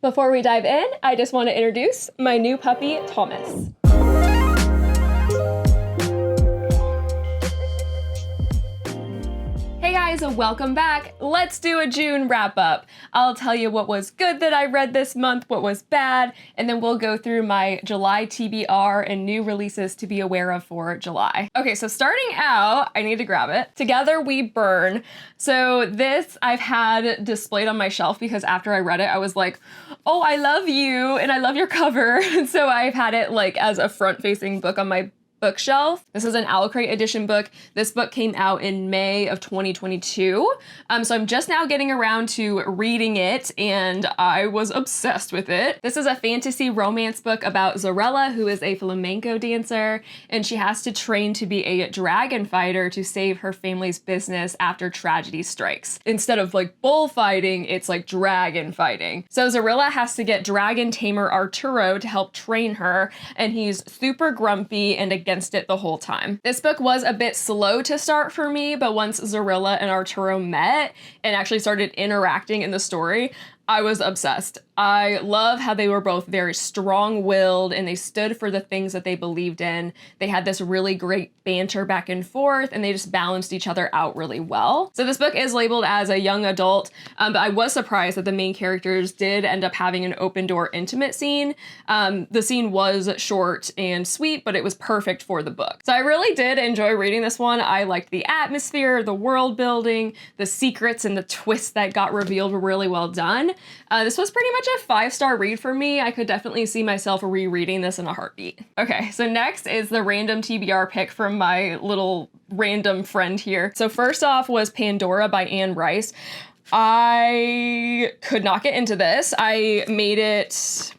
Before we dive in, I just want to introduce my new puppy, Thomas. Hey guys, welcome back. Let's do a June wrap up. I'll tell you what was good that I read this month, what was bad, and then we'll go through my July TBR and new releases to be aware of for July. Okay, so starting out, I need to grab it. Together We Burn. So this I've had displayed on my shelf because after I read it, I was like, oh, I love you and I love your cover. So I've had it like as a front-facing book on my bookshelf. This is an Owl Crate edition book. This book came out in May of 2022. So I'm just now getting around to reading it and I was obsessed with it. This is a fantasy romance book about Zorella, who is a flamenco dancer, and she has to train to be a dragon fighter to save her family's business after tragedy strikes. Instead of like bullfighting, it's like dragon fighting. So Zorella has to get dragon tamer Arturo to help train her, and he's super grumpy and against it the whole time. This book was a bit slow to start for me, but once Zorella and Arturo met and actually started interacting in the story, I was obsessed. I love how they were both very strong-willed and they stood for the things that they believed in. They had this really great banter back and forth and they just balanced each other out really well. So this book is labeled as a young adult, but I was surprised that the main characters did end up having an open door intimate scene. The scene was short and sweet, but it was perfect for the book. So I really did enjoy reading this one. I liked the atmosphere, the world building, the secrets and the twists that got revealed were really well done. This was pretty much a 5-star read for me. I could definitely see myself rereading this in a heartbeat. Okay, so next is the random TBR pick from my little random friend here. So first off was Pandora by Anne Rice. I could not get into this. I made it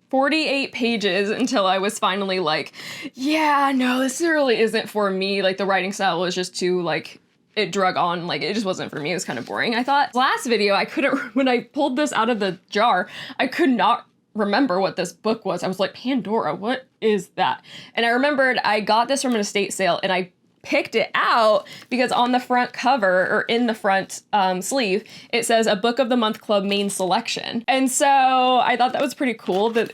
48 pages until I was finally like, yeah, no, this really isn't for me. Like the writing style was just too like, it drug on, like it just wasn't for me. It was kind of boring. I thought last video, when I pulled this out of the jar, I could not remember what this book was. I was like, Pandora, what is that? And I remembered I got this from an estate sale and I picked it out because on the front cover or in the front sleeve, it says a Book of the Month Club main selection. And so I thought that was pretty cool that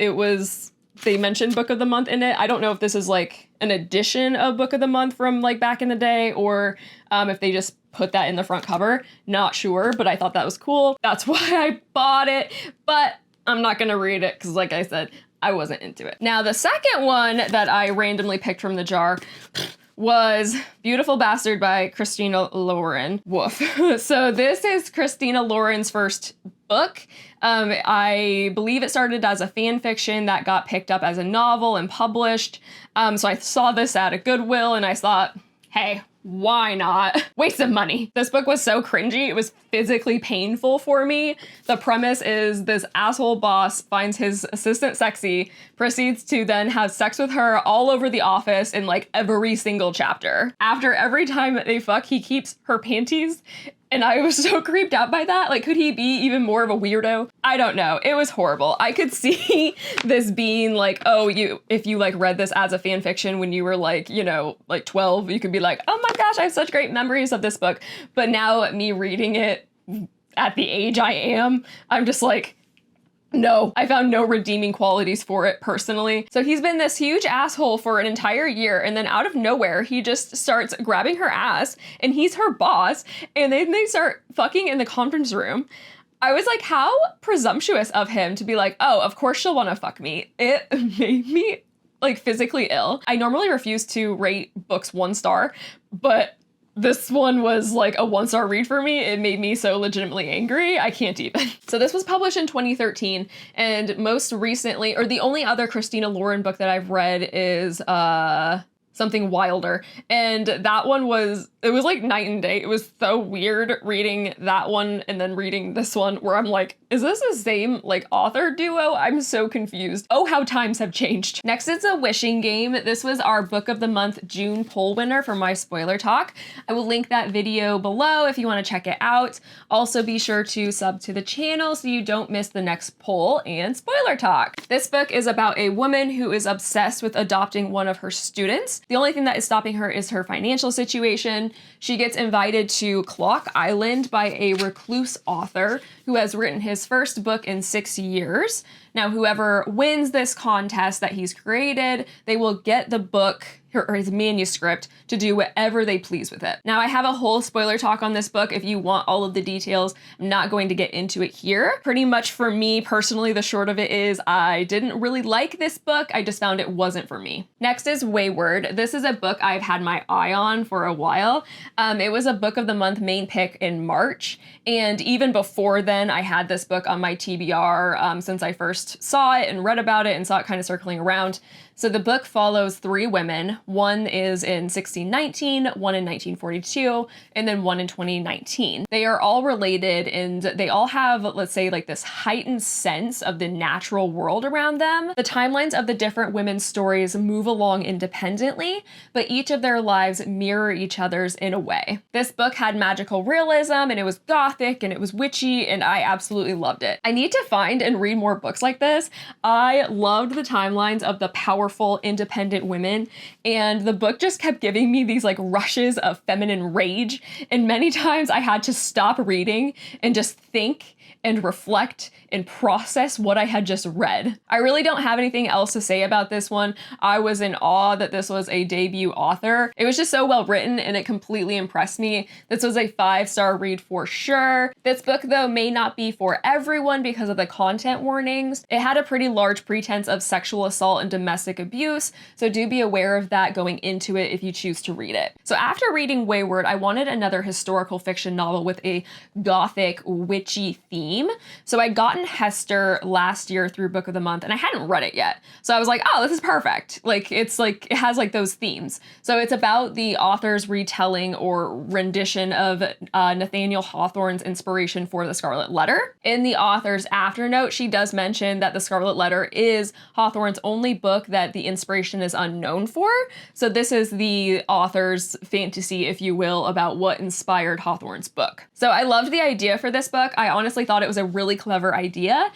they mentioned Book of the Month in it. I don't know if this is like an edition of Book of the Month from like back in the day or if they just put that in the front cover. Not sure, but I thought that was cool. That's why I bought it, but I'm not gonna read it because like I said, I wasn't into it. Now the second one that I randomly picked from the jar was Beautiful Bastard by Christina Lauren. Woof. So this is Christina Lauren's first book. I believe it started as a fan fiction that got picked up as a novel and published. So I saw this at a Goodwill and I thought, hey, why not? Waste of money. This book was so cringy. It was physically painful for me. The premise is this asshole boss finds his assistant sexy, proceeds to then have sex with her all over the office in like every single chapter. After every time that they fuck, he keeps her panties. And I was so creeped out by that. Like, could he be even more of a weirdo? I don't know. It was horrible. I could see this being like, oh, if you like read this as a fan fiction when you were like, you know, like 12, you could be like, oh my gosh, I have such great memories of this book. But now me reading it at the age I am, I'm just like, no, I found no redeeming qualities for it personally. So he's been this huge asshole for an entire year and then out of nowhere, he just starts grabbing her ass and he's her boss and then they start fucking in the conference room. I was like, how presumptuous of him to be like, oh, of course she'll want to fuck me. It made me like physically ill. I normally refuse to rate books 1 star, but this one was like a 1-star read for me. It made me so legitimately angry. I can't even. So this was published in 2013 and most recently, or the only other Christina Lauren book that I've read is Something Wilder. And that one it was like night and day. It was so weird reading that one and then reading this one where I'm like, is this the same like author duo? I'm so confused. Oh, how times have changed. Next is A Wishing Game. This was our Book of the Month June poll winner for my spoiler talk. I will link that video below if you want to check it out. Also be sure to sub to the channel so you don't miss the next poll and spoiler talk. This book is about a woman who is obsessed with adopting one of her students. The only thing that is stopping her is her financial situation. She gets invited to Clock Island by a recluse author who has written his first book in 6 years. Now, whoever wins this contest that he's created, they will get the book or his manuscript to do whatever they please with it. Now, I have a whole spoiler talk on this book if you want all of the details. I'm not going to get into it here. Pretty much for me personally, the short of it is I didn't really like this book. I just found it wasn't for me. Next is Weyward. This is a book I've had my eye on for a while. It was a book of the month main pick in March. And even before then, I had this book on my TBR since I first saw it and read about it and saw it kind of circling around. So the book follows 3 women. One is in 1619, one in 1942, and then one in 2019. They are all related and they all have, let's say, like this heightened sense of the natural world around them. The timelines of the different women's stories move along independently, but each of their lives mirror each other's in a way. This book had magical realism and it was gothic and it was witchy and I absolutely loved it. I need to find and read more books like this. I loved the timelines of the powerful independent women, and the book just kept giving me these like rushes of feminine rage, and many times I had to stop reading and just think and reflect and process what I had just read. I really don't have anything else to say about this one. I was in awe that this was a debut author. It was just so well written and it completely impressed me. This was a 5-star read for sure. This book though may not be for everyone because of the content warnings. It had a pretty large pretense of sexual assault and domestic abuse, so do be aware of that going into it if you choose to read it. So after reading Weyward, I wanted another historical fiction novel with a gothic, witchy theme. So I'd gotten Hester last year through Book of the Month and I hadn't read it yet. So I was like, oh, this is perfect. Like, it's like, it has like those themes. So it's about the author's retelling or rendition of Nathaniel Hawthorne's inspiration for The Scarlet Letter. In the author's afternote, she does mention that The Scarlet Letter is Hawthorne's only book that the inspiration is unknown for. So this is the author's fantasy, if you will, about what inspired Hawthorne's book. So I loved the idea for this book. I honestly thought it was a really clever idea,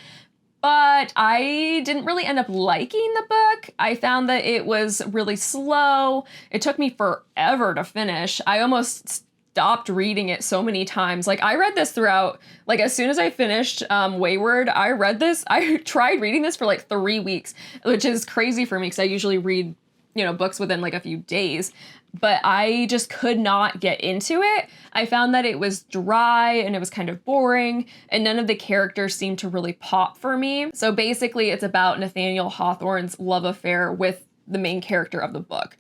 but I didn't really end up liking the book. I found that it was really slow. It took me forever to finish. I almost stopped reading it so many times. Like, I read this throughout, like, as soon as I finished Weyward, I tried reading this for like 3 weeks, which is crazy for me because I usually read, you know, books within like a few days. But I just could not get into it. I found that it was dry and it was kind of boring and none of the characters seemed to really pop for me. So basically it's about Nathaniel Hawthorne's love affair with the main character of the book.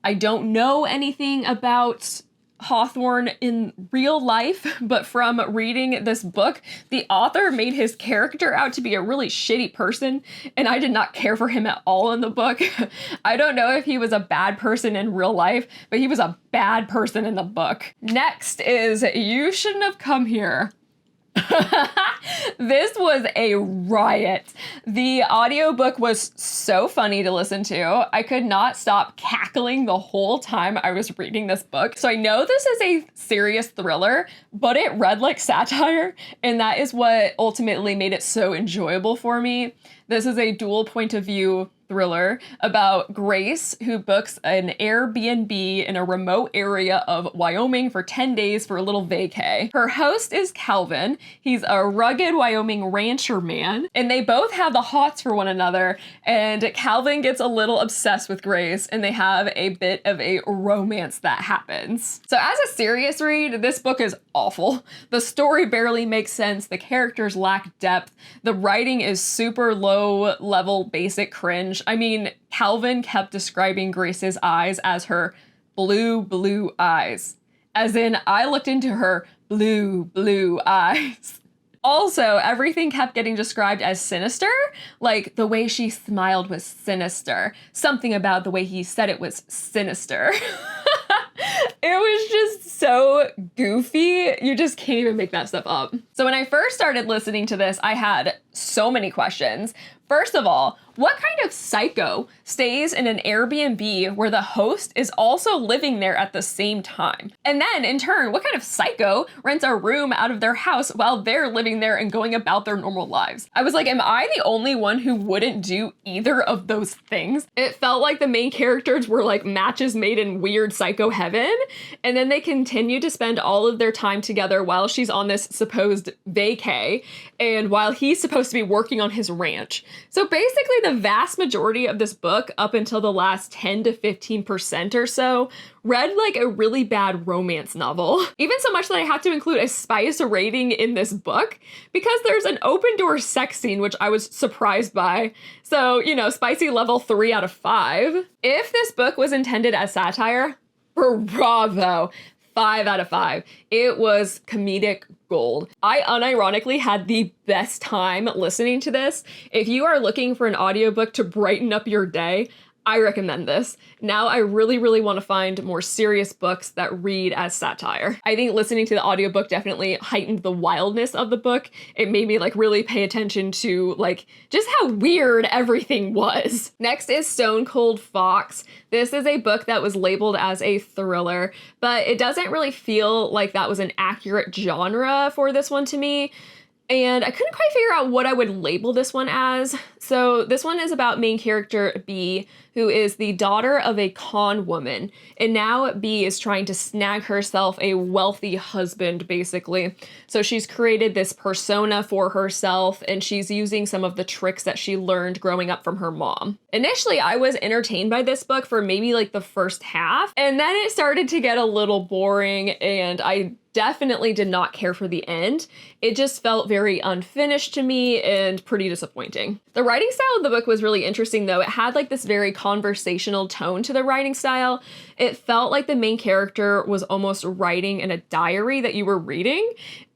I don't know anything about Hawthorne in real life, but from reading this book, the author made his character out to be a really shitty person, and I did not care for him at all in the book. I don't know if he was a bad person in real life, but he was a bad person in the book. Next is You Shouldn't Have Come Here. This was a riot. The audiobook was so funny to listen to. I could not stop cackling the whole time I was reading this book. So I know this is a serious thriller, but it read like satire, and that is what ultimately made it so enjoyable for me. This is a dual point of view thriller about Grace, who books an Airbnb in a remote area of Wyoming for 10 days for a little vacay. Her host is Calvin. He's a rugged Wyoming rancher man, and they both have the hots for one another, and Calvin gets a little obsessed with Grace, and they have a bit of a romance that happens. So as a serious read, this book is awful. The story barely makes sense, the characters lack depth, the writing is super low level basic cringe. I mean, Calvin kept describing Grace's eyes as her blue eyes. As in, I looked into her blue eyes. Also, everything kept getting described as sinister. Like, the way she smiled was sinister. Something about the way he said it was sinister. It was just so goofy. You just can't even make that stuff up. So when I first started listening to this, I had so many questions. First of all, what kind of psycho stays in an Airbnb where the host is also living there at the same time? And then, in turn, what kind of psycho rents a room out of their house while they're living there and going about their normal lives? I was like, am I the only one who wouldn't do either of those things? It felt like the main characters were like matches made in weird psycho heaven, and then they continue to spend all of their time together while she's on this supposed vacay, and while he's supposed to be working on his ranch. So basically the vast majority of this book, up until the last 10 to 15% or so, read like a really bad romance novel. Even so much that I had to include a spice rating in this book because there's an open door sex scene, which I was surprised by. So, you know, spicy level 3 out of 5. If this book was intended as satire, bravo. 5 out of 5. It was comedic gold. I unironically had the best time listening to this. If you are looking for an audiobook to brighten up your day, I recommend this. Now I really, really want to find more serious books that read as satire. I think listening to the audiobook definitely heightened the wildness of the book. It made me like really pay attention to like just how weird everything was. Next is Stone Cold Fox. This is a book that was labeled as a thriller, but it doesn't really feel like that was an accurate genre for this one to me. And I couldn't quite figure out what I would label this one as. So this one is about main character B, who is the daughter of a con woman. And now B is trying to snag herself a wealthy husband, basically. So she's created this persona for herself, and she's using some of the tricks that she learned growing up from her mom. Initially, I was entertained by this book for maybe like the first half, and then it started to get a little boring, and I definitely did not care for the end. It just felt very unfinished to me and pretty disappointing. The writing style of the book was really interesting though. It had like this very conversational tone to the writing style. It felt like the main character was almost writing in a diary that you were reading.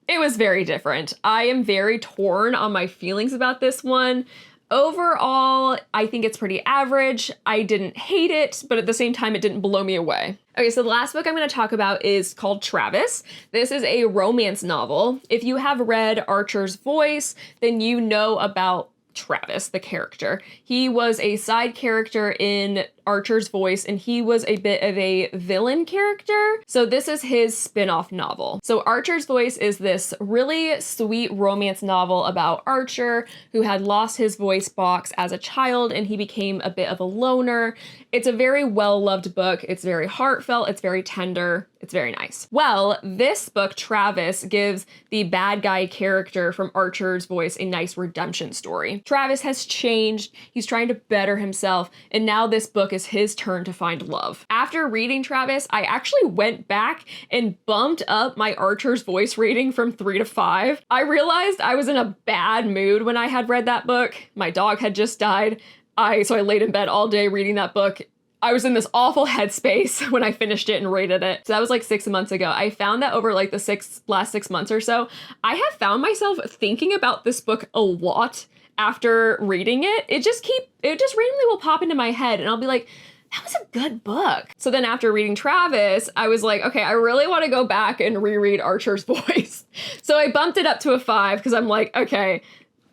It was very different. I am very torn on my feelings about this one. Overall, I think it's pretty average. I didn't hate it, but at the same time, it didn't blow me away. Okay, so the last book I'm going to talk about is called Travis. This is a romance novel. If you have read Archer's Voice, then you know about Travis, the character. He was a side character in Archer's Voice, and he was a bit of a villain character. So this is his spin-off novel. So Archer's Voice is this really sweet romance novel about Archer, who had lost his voice box as a child, and he became a bit of a loner. It's a very well-loved book. It's very heartfelt. It's very tender. It's very nice. Well, this book, Travis, gives the bad guy character from Archer's Voice a nice redemption story. Travis has changed. He's trying to better himself, and now this book is his turn to find love. After reading Travis, I actually went back and bumped up my Archer's Voice rating from 3 to 5. I realized I was in a bad mood when I had read that book. My dog had just died. So I laid in bed all day reading that book. I was in this awful headspace when I finished it and rated it. So that was like 6 months ago. I found that over like the last 6 months or so, I have found myself thinking about this book a lot after reading it. It just randomly will pop into my head and I'll be like, that was a good book. So then after reading Travis, I was like, okay, I really want to go back and reread Archer's Voice. So I bumped it up to a 5 because I'm like, okay,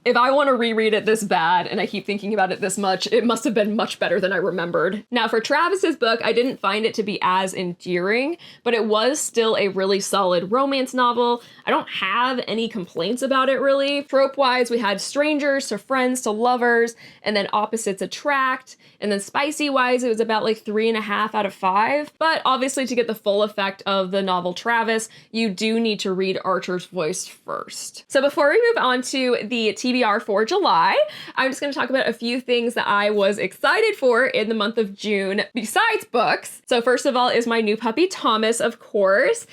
if I want to reread it this bad and I keep thinking about it this much, it must have been much better than I remembered. Now for Travis's book, I didn't find it to be as endearing, but it was still a really solid romance novel. I don't have any complaints about it really. Trope-wise, we had strangers to friends to lovers, and then opposites attract. And then spicy-wise, it was about like 3.5 out of 5. But obviously to get the full effect of the novel Travis, you do need to read Archer's Voice first. So before we move on to the TBR for July, I'm just going to talk about a few things that I was excited for in the month of June besides books. So first of all is my new puppy Thomas, of course.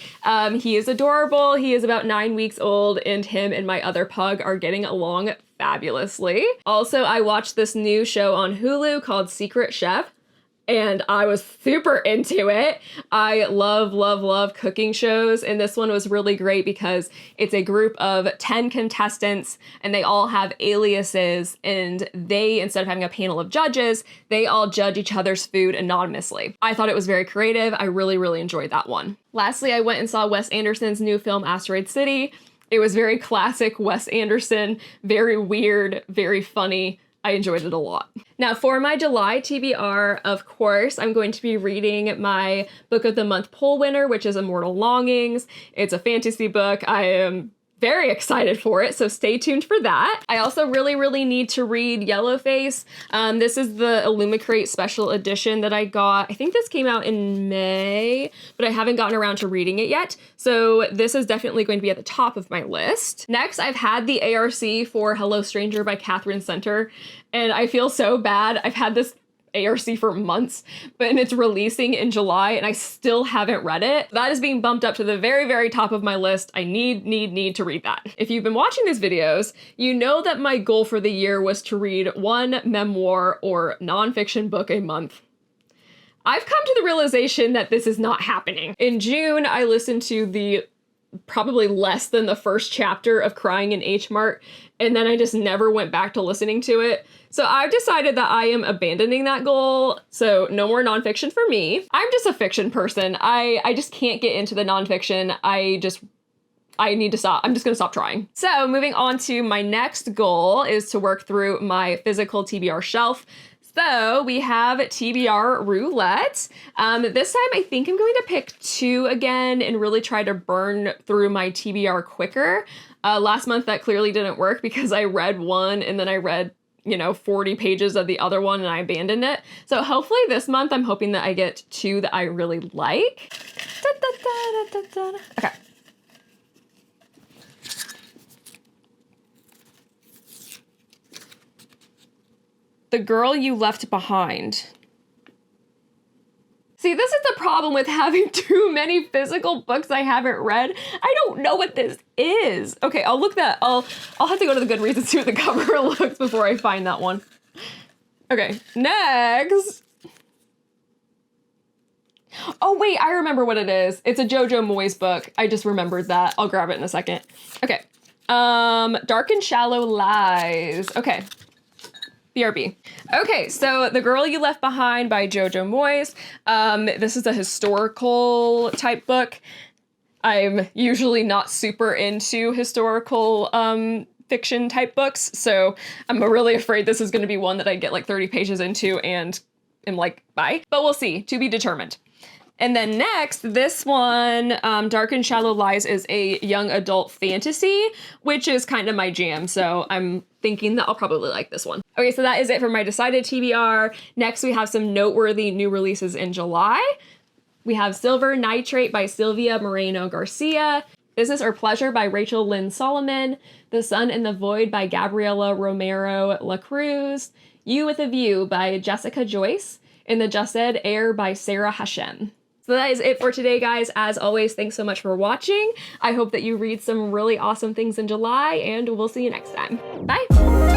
He is adorable. He is about 9 weeks old, and him and my other pug are getting along fabulously. Also, I watched this new show on Hulu called Secret Chef, and I was super into it. I love, love, love cooking shows, and this one was really great because it's a group of 10 contestants, and they all have aliases, and they, instead of having a panel of judges, they all judge each other's food anonymously. I thought it was very creative. I really, really enjoyed that one. Lastly, I went and saw Wes Anderson's new film, Asteroid City. It was very classic Wes Anderson, very weird, very funny. I enjoyed it a lot. Now for my July TBR, of course, I'm going to be reading my Book of the Month poll winner, which is Immortal Longings. It's a fantasy book. I am very excited for it, so stay tuned for that. I also really need to read Yellowface. This is the Illumicrate special edition that I got. I think this came out in May, but I haven't gotten around to reading it yet, so this is definitely going to be at the top of my list. Next, I've had the ARC for Hello Stranger by Katherine Center, and I feel so bad. I've had this ARC for months, but it's releasing in July and I still haven't read it. That is being bumped up to the very top of my list. I need to read that. If you've been watching these videos, you know that my goal for the year was to read one memoir or nonfiction book a month. I've come to the realization that this is not happening. In June, I listened to the probably less than the first chapter of Crying in H Mart, and then I just never went back to listening to it. So I've decided that I am abandoning that goal, so no more nonfiction for me. I'm just a fiction person. I just can't get into the nonfiction. I need to stop. I'm just gonna stop trying. So moving on to my next goal is to work through my physical TBR shelf. So we have TBR roulette. This time I think I'm going to pick 2 again and really try to burn through my TBR quicker. Last month that clearly didn't work because I read one and then I read 40 pages of the other one and I abandoned it. So hopefully this month I'm hoping that I get 2 that I really like. Okay. The Girl You Left Behind. See, this is the problem with having too many physical books I haven't read. I don't know what this is. Okay, I'll look that. I'll have to go to the Goodreads and see what the cover looks before I find that one. Okay, next. Oh wait, I remember what it is. It's a Jojo Moyes book. I just remembered that. I'll grab it in a second. Okay. Dark and Shallow Lies. Okay. BRB. Okay, so The Girl You Left Behind by Jojo Moyes. This is a historical type book. I'm usually not super into historical fiction type books, so I'm really afraid this is going to be one that I get like 30 pages into and am like, bye. But we'll see, to be determined. And then next, this one, Dark and Shallow Lies, is a young adult fantasy, which is kind of my jam. So I'm thinking that I'll probably like this one. Okay, so that is it for my decided TBR. Next, we have some noteworthy new releases in July. We have Silver Nitrate by Silvia Moreno-Garcia, Business or Pleasure by Rachel Lynn Solomon, The Sun in the Void by Gabriela Romero La Cruz, You with a View by Jessica Joyce, and The Just Said Air by Sarah Hashem. So that is it for today, guys. As always, thanks so much for watching. I hope that you read some really awesome things in July, and we'll see you next time. Bye!